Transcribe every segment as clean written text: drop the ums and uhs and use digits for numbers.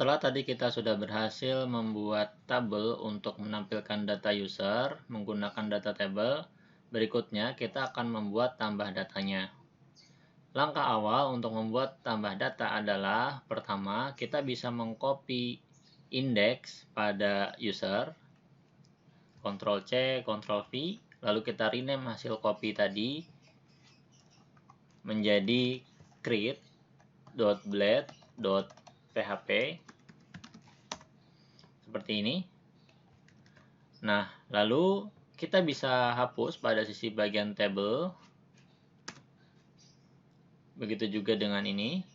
Setelah tadi kita sudah berhasil membuat tabel untuk menampilkan data user menggunakan data table, berikutnya kita akan membuat tambah datanya. Langkah awal untuk membuat tambah data adalah, pertama, kita bisa mengcopy indeks pada user, Ctrl C, Ctrl V, lalu kita rename hasil copy tadi menjadi create.blade.php seperti ini. Nah, lalu kita bisa hapus pada sisi bagian table. Begitu juga dengan ini.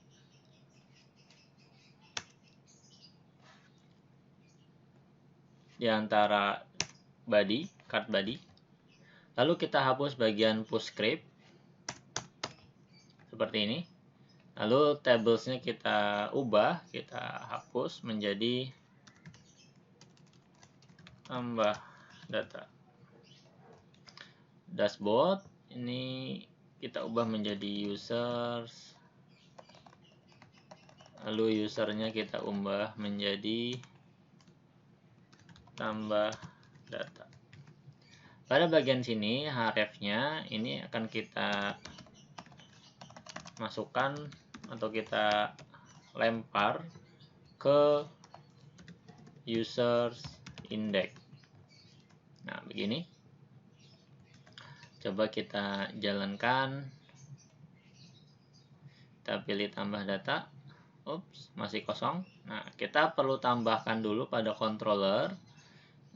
Di antara body, card body. Lalu kita hapus bagian PostScript seperti ini. Lalu tablesnya kita ubah, kita hapus menjadi tambah data. Dashboard ini kita ubah menjadi users. Lalu usernya kita ubah menjadi tambah data. Pada bagian sini href-nya ini akan kita masukkan atau kita lempar ke users index. Nah, begini. Coba kita jalankan. Kita pilih tambah data. Ups, masih kosong. Nah, kita perlu tambahkan dulu pada controller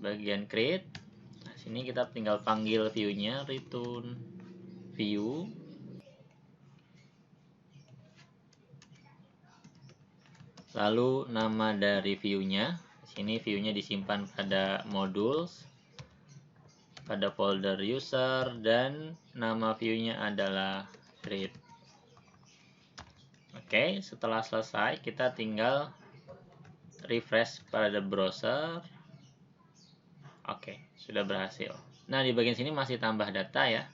bagian create. Nah, sini kita tinggal panggil view-nya, return view. Lalu nama dari view-nya. Sini view-nya disimpan pada modules, pada folder user, dan nama view-nya adalah create. Oke, setelah selesai kita tinggal refresh pada browser. Oke, sudah berhasil. Nah, di bagian sini masih tambah data ya.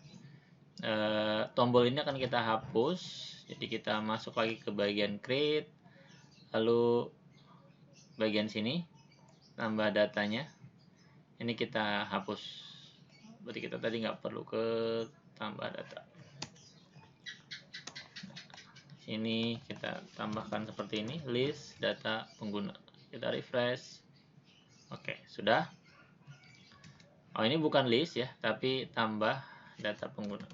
Tombol ini akan kita hapus. Jadi kita masuk lagi ke bagian create. Lalu bagian sini tambah datanya. Ini kita hapus. Berarti kita tadi nggak perlu ke tambah data. Sini kita tambahkan seperti ini, list data pengguna. Kita refresh. Oke, sudah. Oh, ini bukan list ya, tapi tambah data pengguna.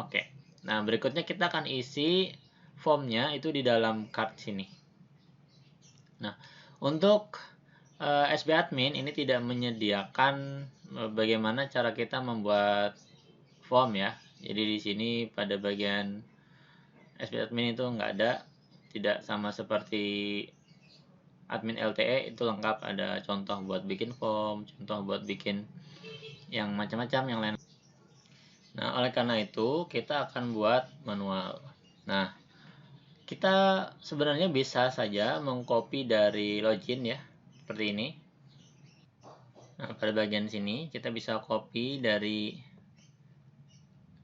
Oke. Nah, berikutnya kita akan isi formnya itu di dalam card sini. Nah, untuk SB Admin ini tidak menyediakan bagaimana cara kita membuat form ya. Jadi di sini pada bagian SB Admin itu nggak ada, tidak sama seperti admin LTE itu lengkap, ada contoh buat bikin form, contoh buat bikin yang macam-macam yang lain. Nah, oleh karena itu kita akan buat manual. Nah, kita sebenarnya bisa saja mengcopy dari login ya, seperti ini. Nah, pada bagian sini kita bisa copy dari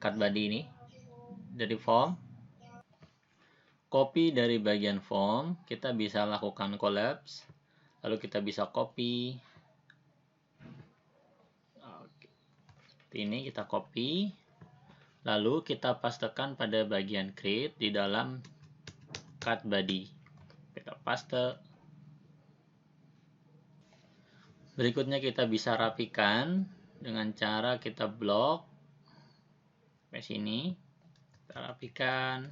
card body ini, dari form. Copy dari bagian form, kita bisa lakukan collapse. Lalu kita bisa copy. Seperti ini kita copy. Lalu kita pastekan pada bagian create di dalam card body. Kita paste. Berikutnya kita bisa rapikan dengan cara kita blok sampai sini. Kita rapikan.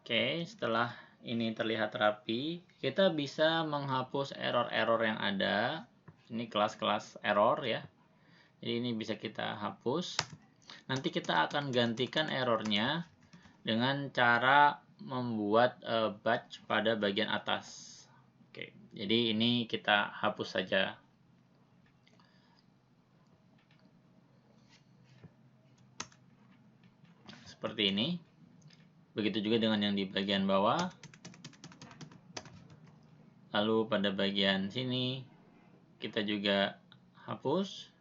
Oke, setelah ini terlihat rapi, kita bisa menghapus error-error yang ada. Ini kelas-kelas error ya. Jadi ini bisa kita hapus. Nanti kita akan gantikan errornya dengan cara membuat batch pada bagian atas. Oke, jadi ini kita hapus saja. Seperti ini. Begitu juga dengan yang di bagian bawah. Lalu pada bagian sini kita juga hapus.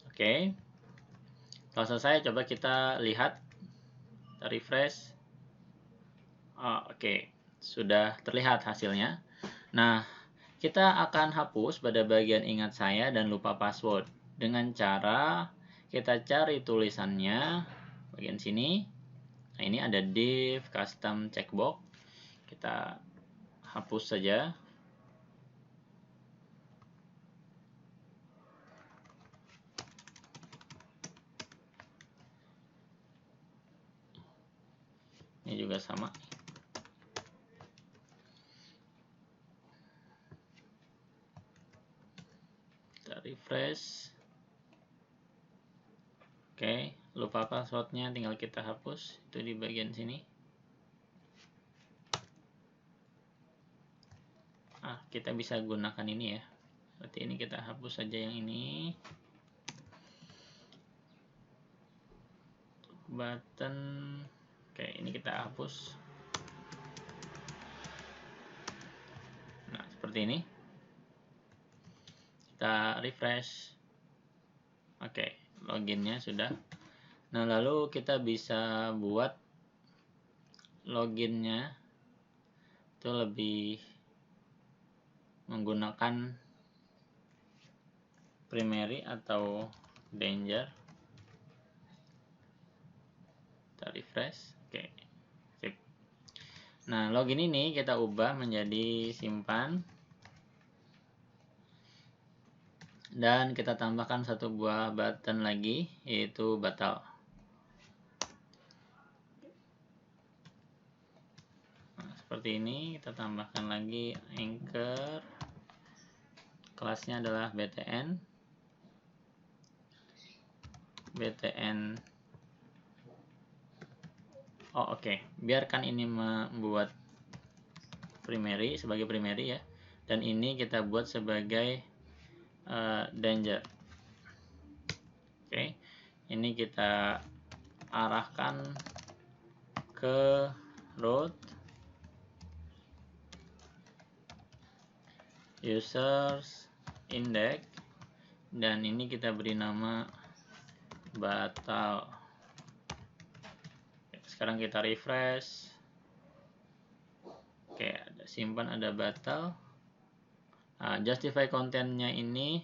Oke. Setelah selesai, coba kita lihat Kita refresh. Oke, sudah terlihat hasilnya. Nah, kita akan hapus pada bagian ingat saya dan lupa password dengan cara kita cari tulisannya bagian sini. Nah, ini ada div custom checkbox. Kita hapus saja. Ini juga sama. Kita refresh. Oke, lupa passwordnya tinggal kita hapus. Itu di bagian sini. Kita bisa gunakan ini ya. Berarti ini kita hapus saja yang ini. Button. Oke, ini kita hapus. Nah, seperti ini. Kita refresh. Oke, loginnya sudah. Nah, lalu kita bisa buat loginnya itu lebih menggunakan primary atau danger. Kita refresh. Oke, sip. Nah, login ini kita ubah menjadi simpan. Dan kita tambahkan satu buah button lagi, yaitu batal. Nah, seperti ini, kita tambahkan lagi anchor. Kelasnya adalah btn. Oke. Biarkan ini membuat primary sebagai primary ya. Dan ini kita buat sebagai danger. Oke. Ini kita arahkan ke root users index, dan ini kita beri nama batal. Sekarang kita refresh. Oke, ada simpan, ada batal. Nah, justify kontennya ini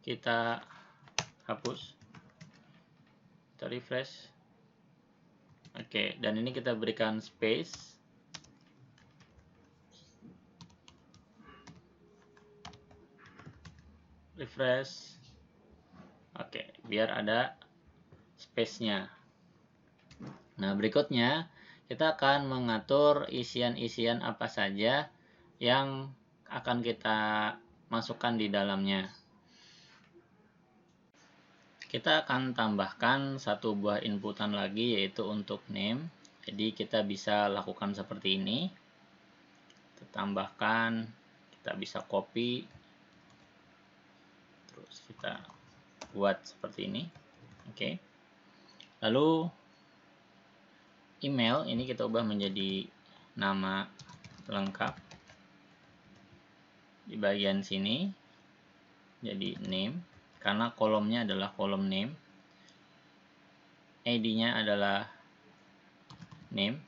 kita hapus. Kita refresh. Oke, dan ini kita berikan space. Refresh. Oke, biar ada space-nya. Nah, berikutnya kita akan mengatur isian-isian apa saja yang akan kita masukkan di dalamnya. Kita akan tambahkan satu buah inputan lagi, yaitu untuk name. Jadi kita bisa lakukan seperti ini. Kita tambahkan, kita bisa copy, terus kita buat seperti ini. Oke. Lalu email ini kita ubah menjadi nama lengkap di bagian sini, jadi name, karena kolomnya adalah kolom name, ID-nya adalah name.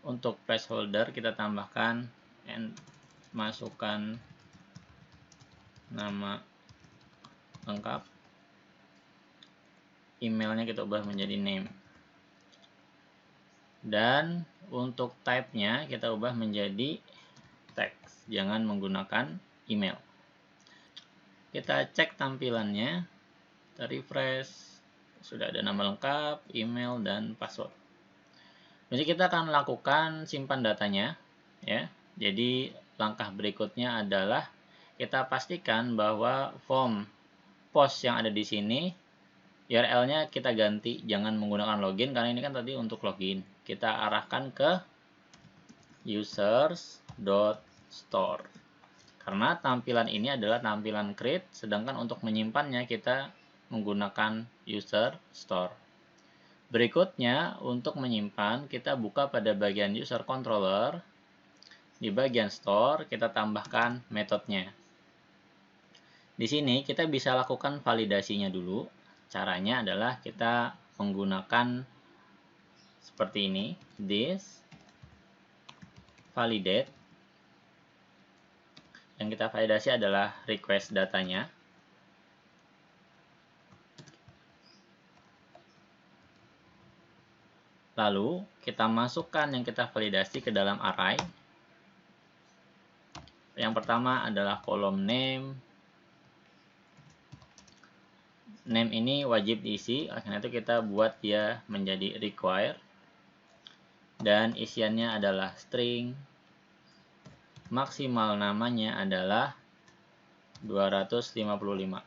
Untuk placeholder kita tambahkan and masukkan nama lengkap. Emailnya kita ubah menjadi name. Dan untuk type-nya kita ubah menjadi text, jangan menggunakan email. Kita cek tampilannya, kita refresh, sudah ada nama lengkap, email, dan password. Jadi kita akan lakukan simpan datanya, ya. Jadi langkah berikutnya adalah kita pastikan bahwa form post yang ada di sini URL-nya kita ganti, jangan menggunakan login karena ini kan tadi untuk login. Kita arahkan ke users.store. Karena tampilan ini adalah tampilan create, sedangkan untuk menyimpannya kita menggunakan user store. Berikutnya, untuk menyimpan kita buka pada bagian user controller. Di bagian store kita tambahkan metodenya. Di sini kita bisa lakukan validasinya dulu. Caranya adalah kita menggunakan seperti ini, this validate. Yang kita validasi adalah request datanya. Lalu kita masukkan yang kita validasi ke dalam array. Yang pertama adalah kolom name. Name ini wajib diisi, karena itu kita buat dia menjadi require. Dan isiannya adalah string. Maksimal namanya adalah 255.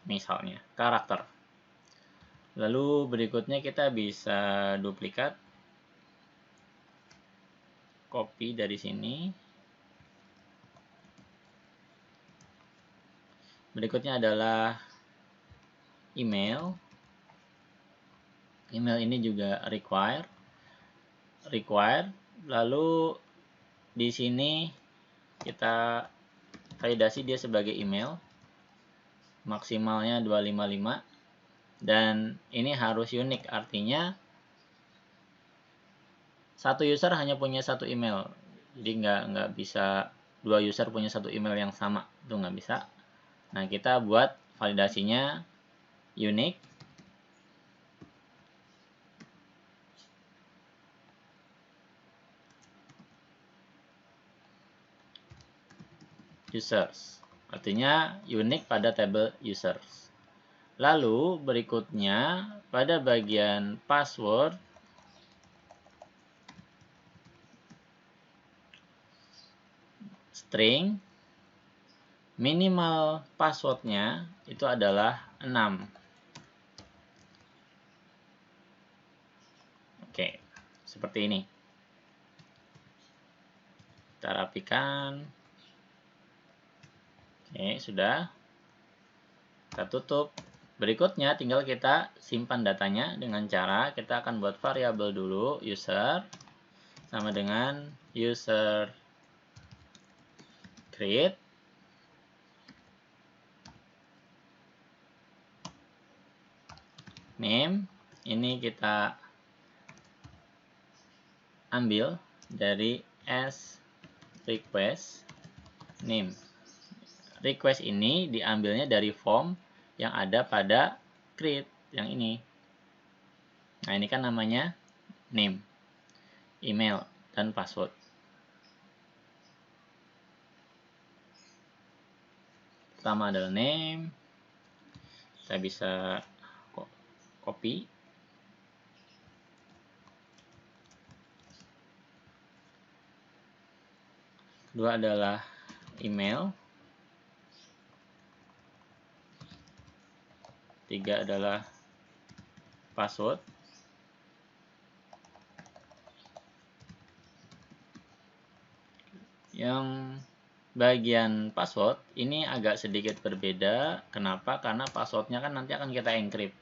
Misalnya, karakter. Lalu berikutnya kita bisa duplikat, copy dari sini. Berikutnya adalah email. Email ini juga require. Lalu di sini kita validasi dia sebagai email. Maksimalnya 255. Dan ini harus unik, artinya satu user hanya punya satu email. Jadi nggak bisa dua user punya satu email yang sama, itu nggak bisa. Nah, kita buat validasinya unique. Users, artinya unik pada table users. Lalu berikutnya pada bagian password, string, minimal passwordnya itu adalah 6. Oke, seperti ini. Kita rapikan. Oke, sudah. Kita tutup. Berikutnya tinggal kita simpan datanya dengan cara kita akan buat variabel dulu, user, sama dengan user create. Name, ini kita ambil dari as request name. Request ini diambilnya dari form yang ada pada create yang ini. Nah, ini kan namanya name, email, dan password. Pertama adalah name. Saya bisa copy. Kedua adalah email. Tiga adalah password. Yang bagian password ini agak sedikit berbeda. Kenapa? Karena passwordnya kan nanti akan kita encrypt.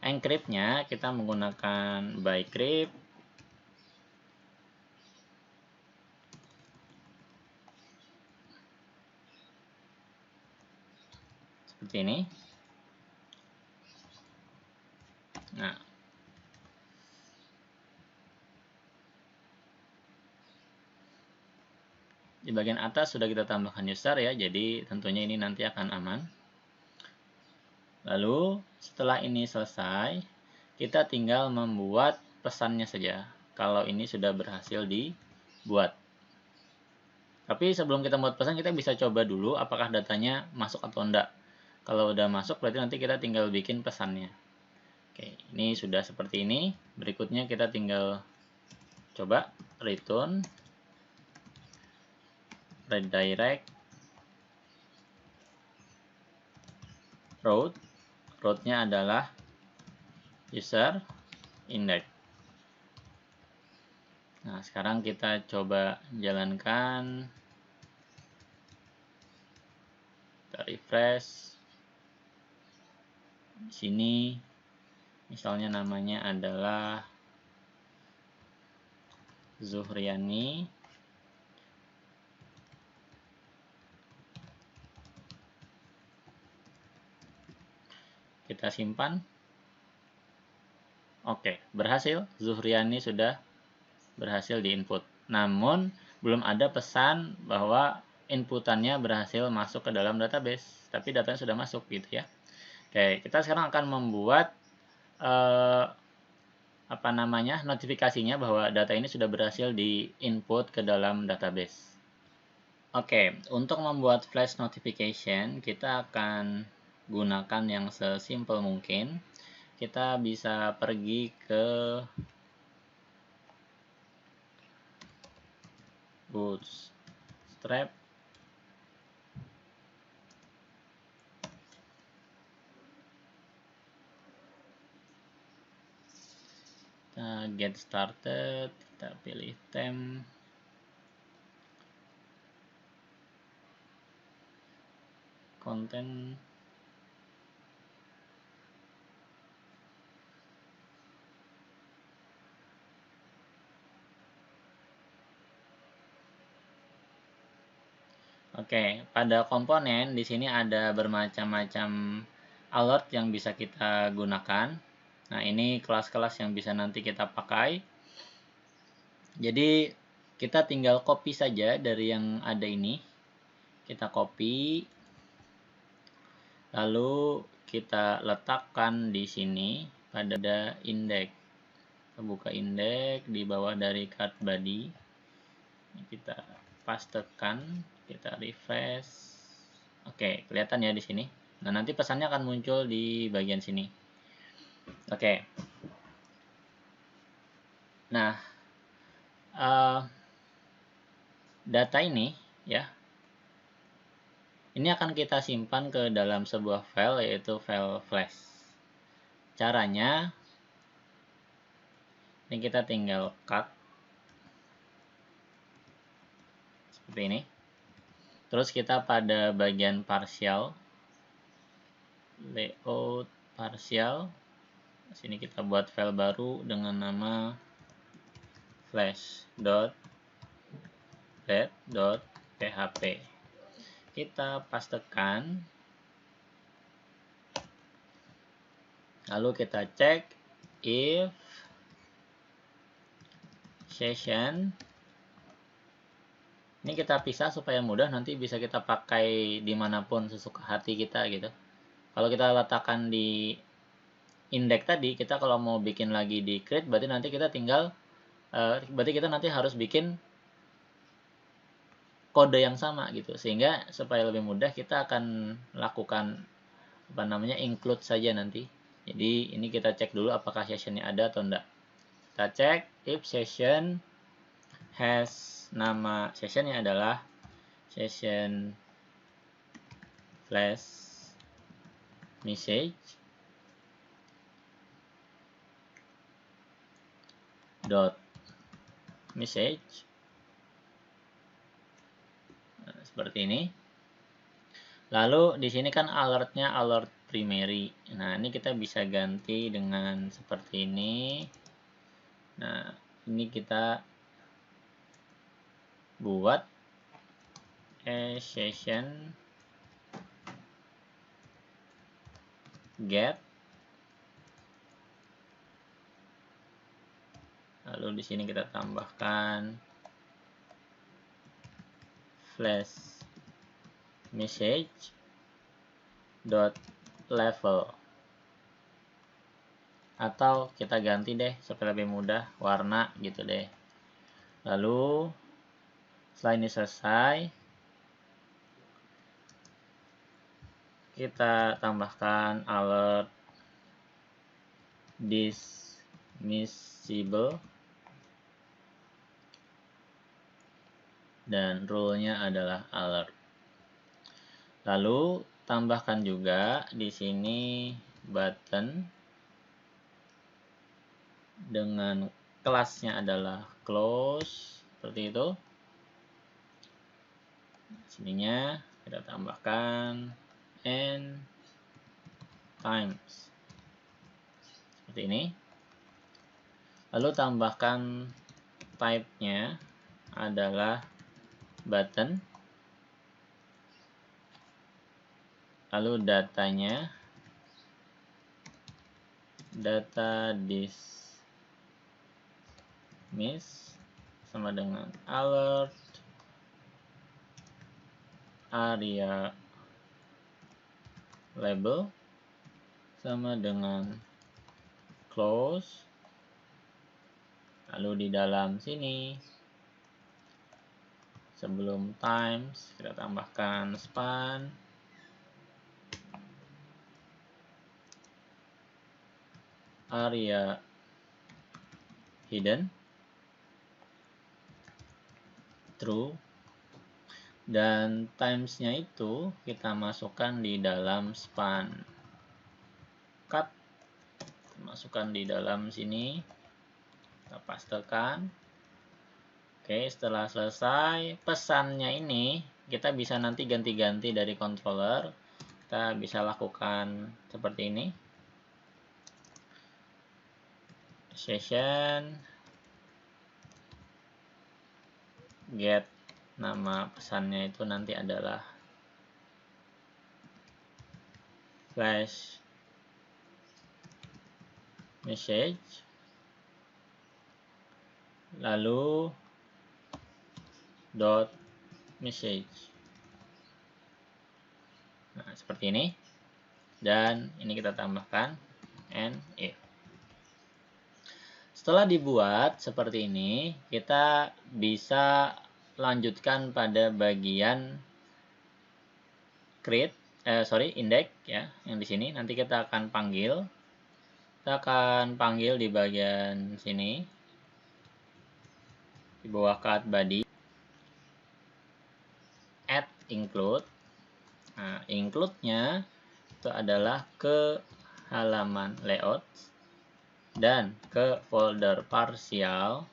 Encryptnya kita menggunakan bcrypt. Seperti ini. Nah, di bagian atas sudah kita tambahkan user ya, jadi tentunya ini nanti akan aman. Lalu setelah ini selesai, kita tinggal membuat pesannya saja. Kalau ini sudah berhasil dibuat. Tapi sebelum kita membuat pesan, kita bisa coba dulu apakah datanya masuk atau enggak. Kalau udah masuk, berarti nanti kita tinggal bikin pesannya. Oke, ini sudah seperti ini. Berikutnya kita tinggal coba return redirect route. Route-nya adalah user index. Nah, sekarang kita coba jalankan. Kita refresh. Di sini misalnya namanya adalah Zuhriani. Kita simpan. Oke, berhasil. Zuhriani sudah berhasil diinput. Namun, belum ada pesan bahwa inputannya berhasil masuk ke dalam database, tapi datanya sudah masuk gitu ya. Oke, kita sekarang akan membuat notifikasinya bahwa data ini sudah berhasil diinput ke dalam database. Oke, untuk membuat flash notification, kita akan gunakan yang sesimpel mungkin. Kita bisa pergi ke Bootstrap. Kita get started, kita pilih theme. Content. Oke, pada komponen di sini ada bermacam-macam alert yang bisa kita gunakan. Nah, ini kelas-kelas yang bisa nanti kita pakai. Jadi, kita tinggal copy saja dari yang ada ini. Kita copy, lalu kita letakkan di sini pada index. Kita buka index di bawah dari card body. Kita pastekan, kita refresh. Oke, kelihatan ya di sini. Nah, nanti pesannya akan muncul di bagian sini. Oke. Nah, data ini ya, ini akan kita simpan ke dalam sebuah file, yaitu file flash. Caranya, ini kita tinggal cut seperti ini. Terus kita pada bagian partial, layout partial. Sini kita buat file baru dengan nama flash.red.php. Kita pastekan, lalu kita cek if session. Ini kita pisah supaya mudah, nanti bisa kita pakai dimanapun sesuka hati kita gitu. Kalau kita letakkan di index tadi, kita kalau mau bikin lagi di create, berarti nanti kita tinggal berarti kita nanti harus bikin kode yang sama gitu, sehingga supaya lebih mudah kita akan lakukan include saja nanti. Jadi ini kita cek dulu apakah sessionnya ada atau enggak. Kita cek if session has, nama sessionnya adalah session flash message dot message. Nah, seperti ini. Lalu di sini kan alertnya alert primary. Nah, ini kita bisa ganti dengan seperti ini. Nah, ini kita buat session get. Lalu di sini kita tambahkan flash message dot level, atau kita ganti deh supaya lebih mudah warna gitu deh. Lalu setelah ini selesai, kita tambahkan alert dismissible dan rule-nya adalah alert. Lalu tambahkan juga di sini button dengan kelasnya adalah close, seperti itu. Sininya kita tambahkan and times, seperti ini. Lalu tambahkan type-nya adalah button. Lalu datanya data dismissible. miss sama dengan alert area label sama dengan close. Lalu di dalam sini sebelum times kita tambahkan span area hidden true, dan timesnya itu kita masukkan di dalam span cut, masukkan di dalam sini, kita pastekan. Oke, setelah selesai pesannya ini kita bisa nanti ganti-ganti dari controller. Kita bisa lakukan seperti ini, session get, nama pesannya itu nanti adalah flash message, lalu dot message. Nah, seperti ini, dan ini kita tambahkan and if. Setelah dibuat seperti ini, kita bisa lanjutkan pada bagian create, index ya, yang di sini. Nanti kita akan panggil. Kita akan panggil di bagian sini, di bawah cut body, add include. Nah, include-nya itu adalah ke halaman layout dan ke folder partial,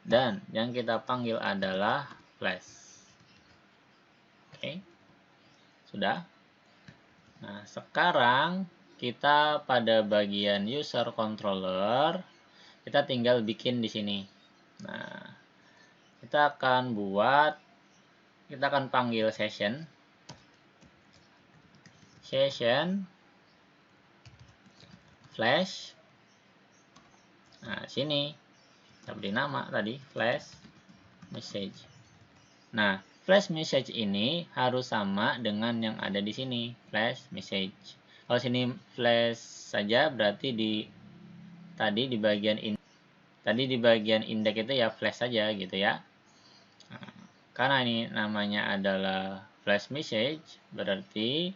dan yang kita panggil adalah flash. Oke, sudah. Nah, sekarang kita pada bagian user controller, kita tinggal bikin di sini. Nah, kita akan panggil session flash. Nah, sini kita beri nama tadi flash message. Nah, flash message ini harus sama dengan yang ada di sini, flash message. Kalau sini flash saja berarti tadi di bagian index itu ya flash saja gitu ya. Nah, karena ini namanya adalah flash message, berarti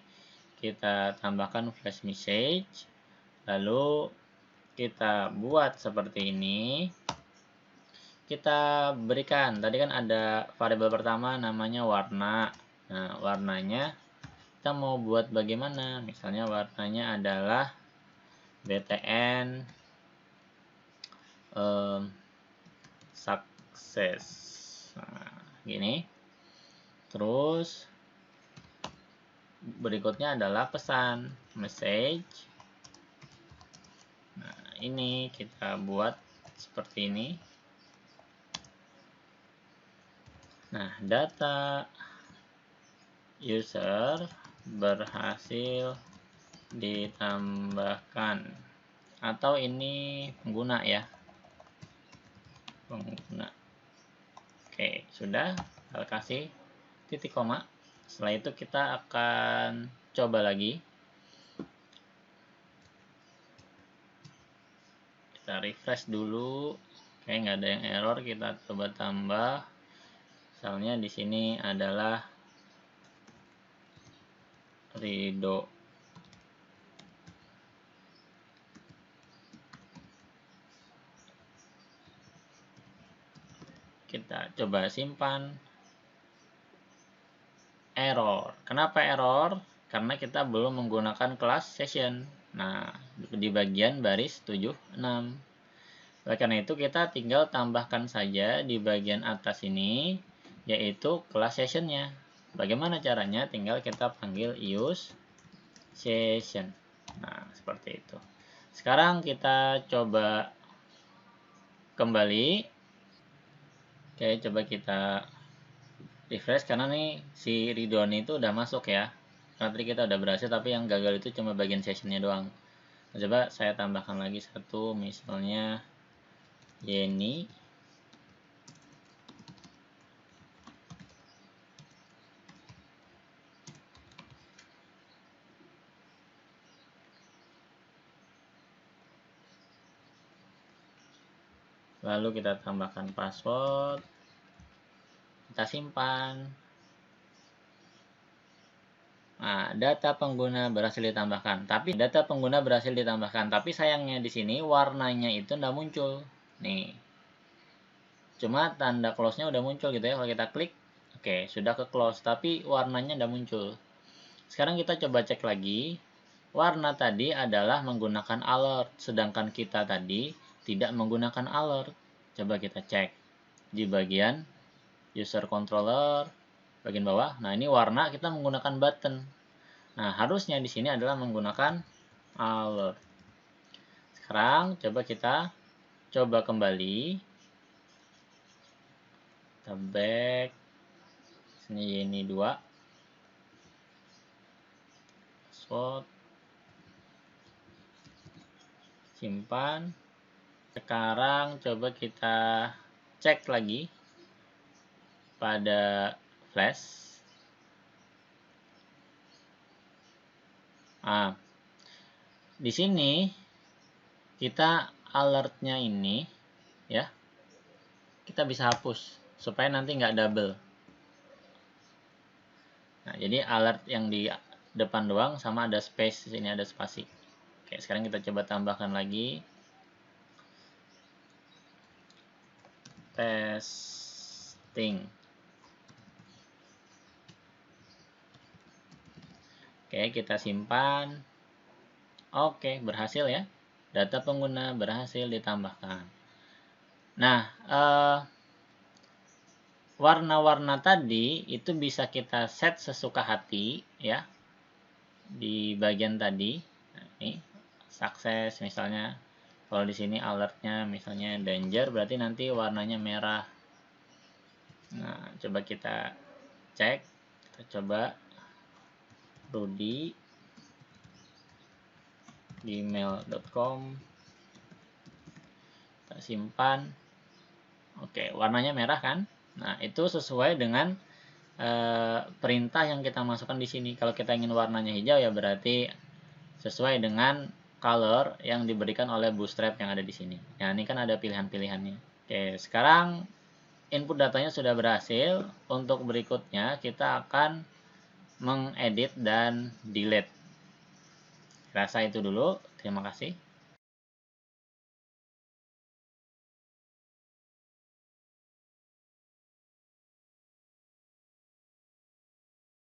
kita tambahkan flash message, lalu kita buat seperti ini. Kita berikan, tadi kan ada variabel pertama namanya warna. Nah, warnanya kita mau buat bagaimana? Misalnya warnanya adalah btn sukses. Nah, gini. Terus berikutnya adalah pesan message. Nah, ini kita buat seperti ini. Nah, data user berhasil ditambahkan, atau ini pengguna ya, pengguna. Oke, sudah, kita kasih titik koma. Setelah itu kita akan coba lagi. Kita refresh dulu. Oke, nggak ada yang error. Kita coba tambah. Misalnya di sini adalah Ridho. Kita coba simpan. Error. Kenapa error? Karena kita belum menggunakan kelas session. Nah, di bagian baris 76. Oleh karena itu kita tinggal tambahkan saja di bagian atas ini, yaitu kelas sessionnya. Bagaimana caranya? Tinggal kita panggil use session. Nah, seperti itu. Sekarang kita coba kembali. Oke, coba kita refresh, karena nih si Ridwan itu udah masuk ya. Karena tadi kita udah berhasil, tapi yang gagal itu cuma bagian sessionnya doang. Nah, coba saya tambahkan lagi satu, misalnya Yeni. lalu kita tambahkan password, kita simpan. Nah, data pengguna berhasil ditambahkan. Tapi sayangnya di sini warnanya itu tidak muncul. Nih. Cuma tanda close-nya udah muncul gitu ya. Kalau kita klik, oke, sudah ke close, tapi warnanya tidak muncul. Sekarang kita coba cek lagi. Warna tadi adalah menggunakan alert, sedangkan kita tadi tidak menggunakan alert. Coba kita cek di bagian user controller bagian bawah. Nah, ini warna kita menggunakan button. Nah, harusnya di sini adalah menggunakan alert. Sekarang kita coba kembali. Kita back. Sini ini 2. Password. Simpan. Sekarang coba kita cek lagi pada flash. Nah, di sini kita alertnya ini ya, kita bisa hapus supaya nanti nggak double. Nah, jadi alert yang di depan doang sama ada space, di sini ada spasi. Oke, sekarang kita coba tambahkan lagi. Testing. Oke, kita simpan. Oke, berhasil ya. Data pengguna berhasil ditambahkan. Nah, warna-warna tadi itu bisa kita set sesuka hati ya. Di bagian tadi. Nah, ini sukses misalnya. Kalau di sini alertnya misalnya danger, berarti nanti warnanya merah. Nah, coba kita cek. Kita coba Rudy gmail.com, kita simpan. Oke, warnanya merah kan? Nah, itu sesuai dengan perintah yang kita masukkan di sini. Kalau kita ingin warnanya hijau ya berarti sesuai dengan color yang diberikan oleh Bootstrap yang ada di sini. Nah, ini kan ada pilihan-pilihannya. Oke, sekarang input datanya sudah berhasil. Untuk berikutnya kita akan mengedit dan delete. Rasa itu dulu. Terima kasih.